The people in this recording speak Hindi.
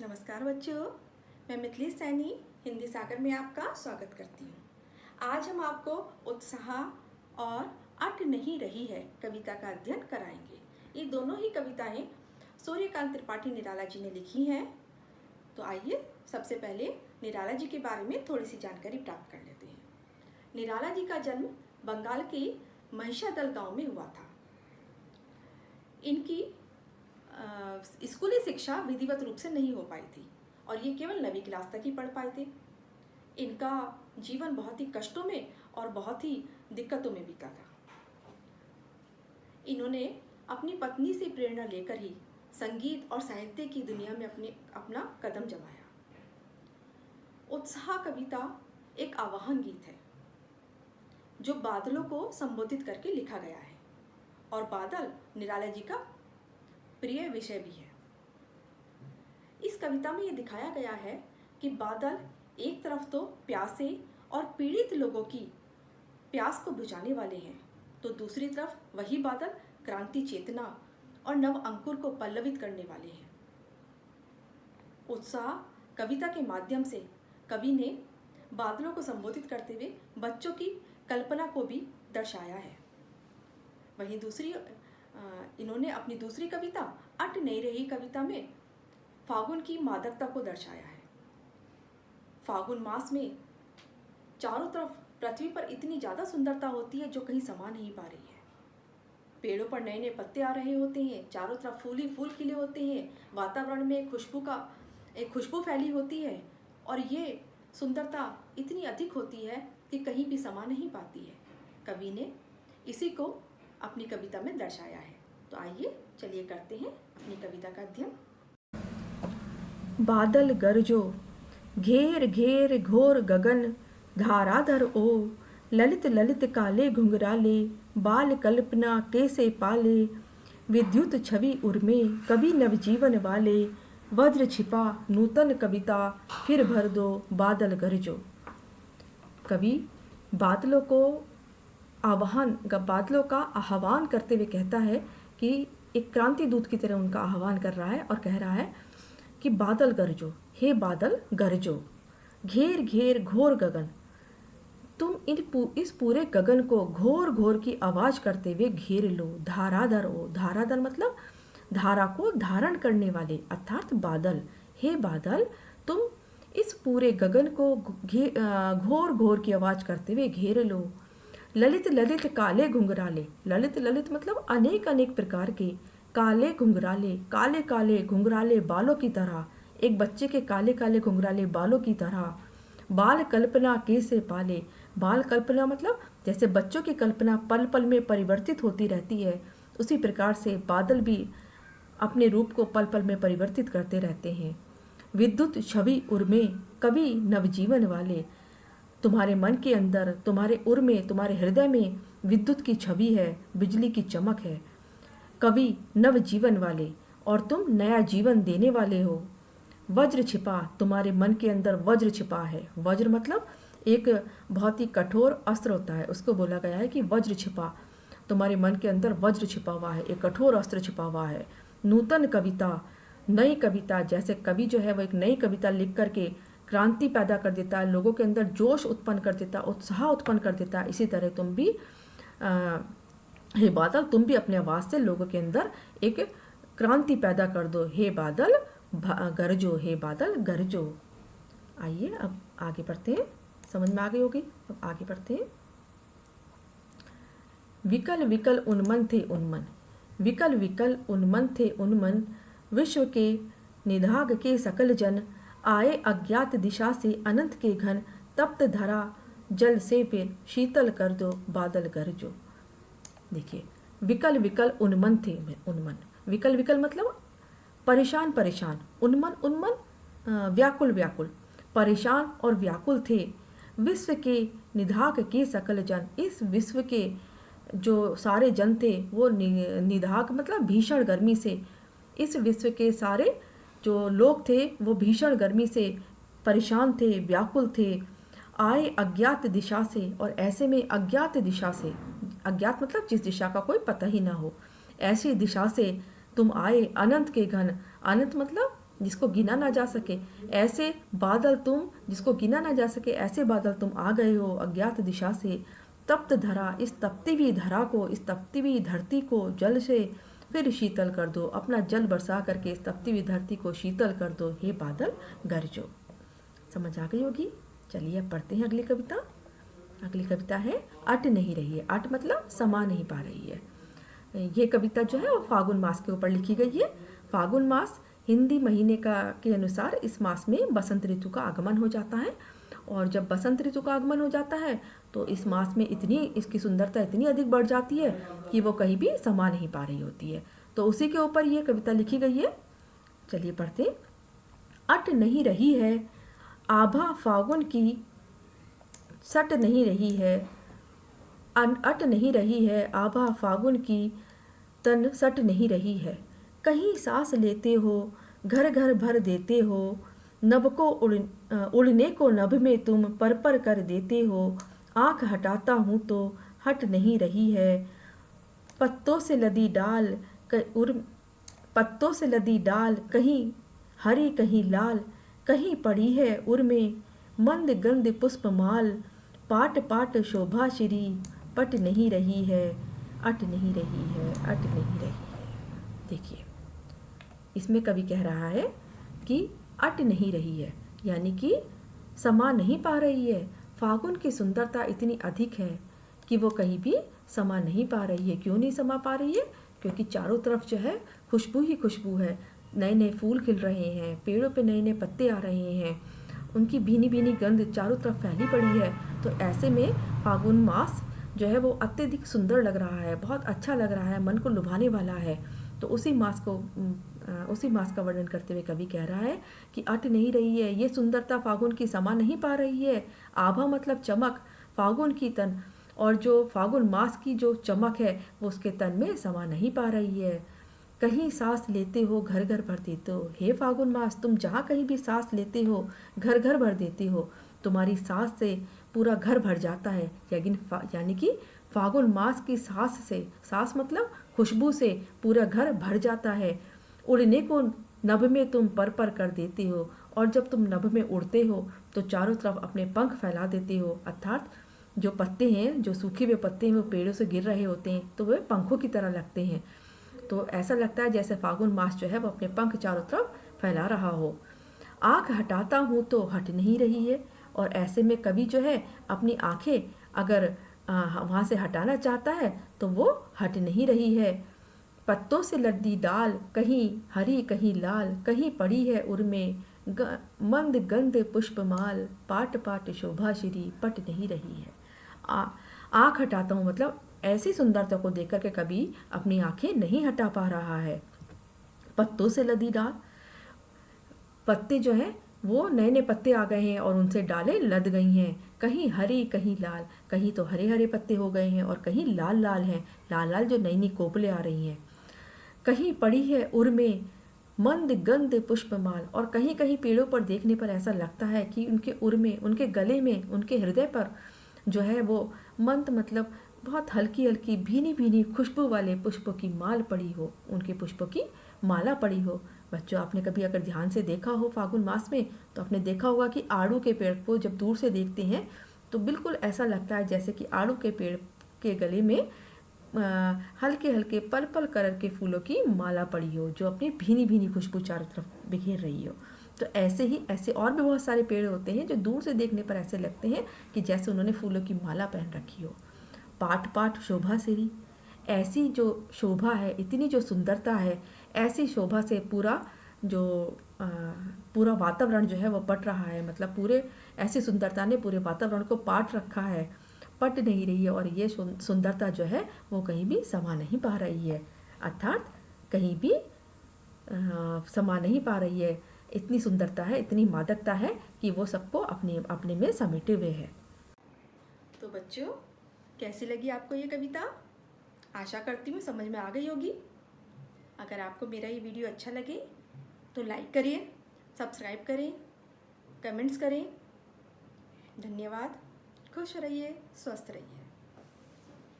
नमस्कार बच्चों, मैं मिथिली सैनी हिंदी सागर में आपका स्वागत करती हूँ। आज हम आपको उत्साह और अट नहीं रही है कविता का अध्ययन कराएंगे। ये दोनों ही कविताएं सूर्यकांत त्रिपाठी निराला जी ने लिखी हैं। तो आइए सबसे पहले निराला जी के बारे में थोड़ी सी जानकारी प्राप्त कर लेते हैं। निराला जी का जन्म बंगाल के महिषादल गाँव में हुआ था। इनकी स्कूली शिक्षा विधिवत रूप से नहीं हो पाई थी और ये केवल 9वीं क्लास तक ही पढ़ पाए थे। इनका जीवन बहुत ही कष्टों में और बहुत ही दिक्कतों में बीता था। इन्होंने अपनी पत्नी से प्रेरणा लेकर ही संगीत और साहित्य की दुनिया में अपना कदम जमाया। उत्साह कविता एक आवाहन गीत है जो बादलों को संबोधित करके लिखा गया है और बादल निराला जी का प्रिय विषय भी है। इस कविता में ये दिखाया गया है कि बादल एक तरफ तो प्यासे और पीड़ित लोगों की प्यास को बुझाने वाले हैं, तो दूसरी तरफ वही बादल क्रांति चेतना और नव अंकुर को पल्लवित करने वाले हैं। उत्साह कविता के माध्यम से कवि ने बादलों को संबोधित करते हुए बच्चों की कल्पना को भी दर्शाया है। वहीं इन्होंने अपनी दूसरी कविता अट नहीं रही कविता में फागुन की मादकता को दर्शाया है। फागुन मास में चारों तरफ पृथ्वी पर इतनी ज़्यादा सुंदरता होती है जो कहीं समा नहीं पा रही है। पेड़ों पर नए नए पत्ते आ रहे होते हैं, चारों तरफ फूल ही फूल खिले होते हैं, वातावरण में एक खुशबू फैली होती है और ये सुंदरता इतनी अधिक होती है कि कहीं भी समा नहीं पाती है। कवि ने इसी को अपनी कविता में दर्शाया है। तो आइए चलिए करते हैं अपनी कविता का अध्ययन। बादल गरजो घेर घेर घोर गगन धाराधर ओ ललित ललित काले घुंघराले बाल कल्पना कैसे पाले विद्युत छवि उर्मे कवि नवजीवन वाले वज्र छिपा नूतन कविता फिर भर दो बादल गरजो। कवि बादलों का आह्वान करते हुए कहता है कि एक क्रांति दूत की तरह उनका आह्वान कर रहा है और कह रहा है कि बादल गरजो, हे बादल गरजो, घेर घेर घोर गगन, तुम इस पूरे गगन को घोर घोर की आवाज करते हुए घेर लो। धाराधर ओ, धाराधर मतलब धारा को धारण करने वाले अर्थात बादल, हे बादल तुम इस पूरे गगन को घोर घोर की आवाज करते हुए घेर लो। ललित ललित काले घुंघराले, ललित ललित मतलब अनेक अनेक प्रकार के, काले घुंघराले काले काले घुंघराले बालों की तरह, एक बच्चे के काले काले घुंघराले बालों की तरह। बाल कल्पना कैसे पाले, बाल कल्पना मतलब जैसे बच्चों की कल्पना पल पल में परिवर्तित होती रहती है, उसी प्रकार से बादल भी अपने रूप को पल पल में परिवर्तित करते रहते हैं। विद्युत छवि उर्मे कवि नवजीवन वाले, तुम्हारे मन के अंदर, तुम्हारे उर में, तुम्हारे हृदय में विद्युत की छवि है, बिजली की चमक है। कवि नव जीवन वाले और तुम नया जीवन देने वाले हो। वज्र छिपा, तुम्हारे मन के अंदर वज्र छिपा है। वज्र मतलब एक बहुत ही कठोर अस्त्र होता है, उसको बोला गया है कि वज्र छिपा, तुम्हारे मन के अंदर वज्र छिपा हुआ है, एक कठोर अस्त्र छिपा हुआ है। नूतन कविता, नई कविता, जैसे कवि जो है वो एक नई कविता लिख करके क्रांति पैदा कर देता है, लोगों के अंदर जोश उत्पन्न कर देता है, उत्साह उत्पन्न कर देता है, इसी तरह तुम भी हे बादल तुम भी अपने आवाज़ से लोगों के अंदर एक क्रांति पैदा कर दो। हे बादल गरजो, हे बादल गरजो। आइए अब आगे बढ़ते हैं, समझ में आ गई होगी। अब आगे बढ़ते हैं। विकल विकल उन्मन थे उन्मन, विकल विकल उन्मन थे उन्मन, विश्व के निधाग के सकल जन, आए अज्ञात दिशा से अनंत के घन, तप्त धरा जल से फिर शीतल कर दो बादल गरजो। देखिए, विकल विकल उन्मन थे उन्मन, विकल विकल मतलब परेशान परेशान, उन्मन उन्मन व्याकुल व्याकुल, परेशान और व्याकुल थे। विश्व के निधाग के सकल जन, इस विश्व के जो सारे जन थे वो निधाग मतलब भीषण गर्मी से, इस विश्व के सारे जो लोग थे वो भीषण गर्मी से परेशान थे, व्याकुल थे। आए अज्ञात दिशा से, और ऐसे में अज्ञात दिशा से, अज्ञात मतलब जिस दिशा का कोई पता ही ना हो, ऐसी दिशा से तुम आए। अनंत के घन, अनंत मतलब जिसको गिना ना जा सके, ऐसे बादल तुम जिसको गिना ना जा सके, ऐसे बादल तुम आ गए हो अज्ञात दिशा से। तप्त धरा, इस तपती हुई धरा को, इस तपती हुई धरती को जल से फिर शीतल कर दो। अपना जल बरसा करके इस तपती हुई धरती को शीतल कर दो, हे बादल गरजो। समझ आ गई होगी। चलिए अब पढ़ते हैं अगली कविता। अगली कविता है अट नहीं रही है। अट मतलब समा नहीं पा रही है। ये कविता जो है वो फागुन मास के ऊपर लिखी गई है। फागुन मास हिंदी महीने के अनुसार इस मास में बसंत ऋतु का आगमन हो जाता है, और जब बसंत ऋतु का आगमन हो जाता है तो इस मास में इसकी सुंदरता इतनी अधिक बढ़ जाती है कि वो कहीं भी समा नहीं पा रही होती है। तो उसी के ऊपर ये कविता लिखी गई है। चलिए पढ़ते। अट नहीं रही है आभा फागुन की, सट नहीं रही है, अट नहीं रही है आभा फागुन की, तन सट नहीं रही है। कहीं सांस लेते हो, घर घर भर देते हो, नभ को उड़ने को नभ में तुम पर कर देते हो। आँख हटाता हूँ तो हट नहीं रही है। पत्तों से लदी डाल पत्तों से लदी डाल, कहीं हरी कहीं लाल, कहीं पड़ी है उर में मंद गंध पुष्प माल। पाट पाट शोभा श्री, पट नहीं रही है, अट नहीं रही है, अट नहीं रही है। देखिए इसमें कवि कह रहा है कि अट नहीं रही है, यानी कि समा नहीं पा रही है। फागुन की सुंदरता इतनी अधिक है कि वो कहीं भी समा नहीं पा रही है। क्यों नहीं समा पा रही है? क्योंकि चारों तरफ जो है खुशबू ही खुशबू है। नए नए फूल खिल रहे हैं, पेड़ों पे नए नए पत्ते आ रहे हैं, उनकी भीनी भीनी गंध चारों तरफ फैली पड़ी है। तो ऐसे में फागुन मास जो है वो अत्यधिक सुंदर लग रहा है, बहुत अच्छा लग रहा है, मन को लुभाने वाला है। तो उसी मास का वर्णन करते हुए कवि कह रहा है कि अट नहीं रही है, ये सुंदरता फागुन की समा नहीं पा रही है। आभा मतलब चमक, फागुन की तन, और जो फागुन मास की जो चमक है वो उसके तन में समा नहीं पा रही है। कहीं सांस लेते हो, घर घर भर देते हो। हे फागुन मास, तुम जहाँ कहीं भी सांस लेते हो, घर घर भर देते हो। तुम्हारी सांस से पूरा घर भर जाता है। यानी कि फागुन मास की सांस से, सांस मतलब खुशबू से पूरा घर भर जाता है। उड़ने को नभ में तुम पर कर देते हो, और जब तुम नभ में उड़ते हो तो चारों तरफ अपने पंख फैला देते हो। अर्थात जो पत्ते हैं, जो सूखे हुए पत्ते हैं वो पेड़ों से गिर रहे होते हैं तो वे पंखों की तरह लगते हैं। तो ऐसा लगता है जैसे फागुन मास जो है वो अपने पंख चारों तरफ फैला रहा हो। आँख हटाता हूँ तो हट नहीं रही है, और ऐसे में कवि जो है अपनी आँखें अगर वहाँ से हटाना चाहता है तो वो हट नहीं रही है। पत्तों से लदी डाल, कहीं हरी कहीं लाल, कहीं पड़ी है उर में मंद गंध पुष्पमाल। पाट पाट शोभा श्री, पट नहीं रही है। आँख हटाता हूँ मतलब ऐसी सुंदरता को देख कर के कभी अपनी आंखें नहीं हटा पा रहा है। पत्तों से लदी डाल, पत्ते जो हैं वो नए नए पत्ते आ गए हैं और उनसे डालें लद गई हैं। कहीं हरी कहीं लाल, कहीं तो हरे हरे पत्ते हो गए हैं और कहीं लाल लाल हैं, लाल लाल जो नई नई कोपलें आ रही हैं। कहीं पड़ी है उर में मंद गंध पुष्पमाल, और कहीं कहीं पेड़ों पर देखने पर ऐसा लगता है कि उनके उर में, उनके गले में, उनके हृदय पर जो है वो मंद मतलब बहुत हल्की हल्की भीनी भीनी खुशबू वाले पुष्पों की माल पड़ी हो, उनके पुष्पों की माला पड़ी हो। बच्चों, आपने कभी अगर ध्यान से देखा हो फागुन मास में तो आपने देखा होगा कि आड़ू के पेड़ को जब दूर से देखते हैं तो बिल्कुल ऐसा लगता है जैसे कि आड़ू के पेड़ के गले में हल्के हल्के पर्पल कलर के फूलों की माला पड़ी हो, जो अपनी भीनी भीनी खुशबू चारों तरफ बिखेर रही हो। तो ऐसे और भी बहुत सारे पेड़ होते हैं जो दूर से देखने पर ऐसे लगते हैं कि जैसे उन्होंने फूलों की माला पहन रखी हो। पाट पाट शोभा सिरी, ऐसी जो शोभा है, इतनी जो सुंदरता है, ऐसी शोभा से पूरा वातावरण जो है वो पट रहा है। मतलब पूरे ऐसी सुंदरता ने पूरे वातावरण को पाट रखा है, पट नहीं रही है, और ये सुंदरता जो है वो कहीं भी समा नहीं पा रही है। अर्थात कहीं भी समा नहीं पा रही है। इतनी सुंदरता है, इतनी मादकता है कि वो सबको अपने में समेटे हुए है। तो बच्चों, कैसी लगी आपको ये कविता? आशा करती हूँ समझ में आ गई होगी। अगर आपको मेरा ये वीडियो अच्छा लगे तो लाइक करिए, सब्सक्राइब करें, कमेंट्स करें। धन्यवाद। खुश रहिए, स्वस्थ रहिए।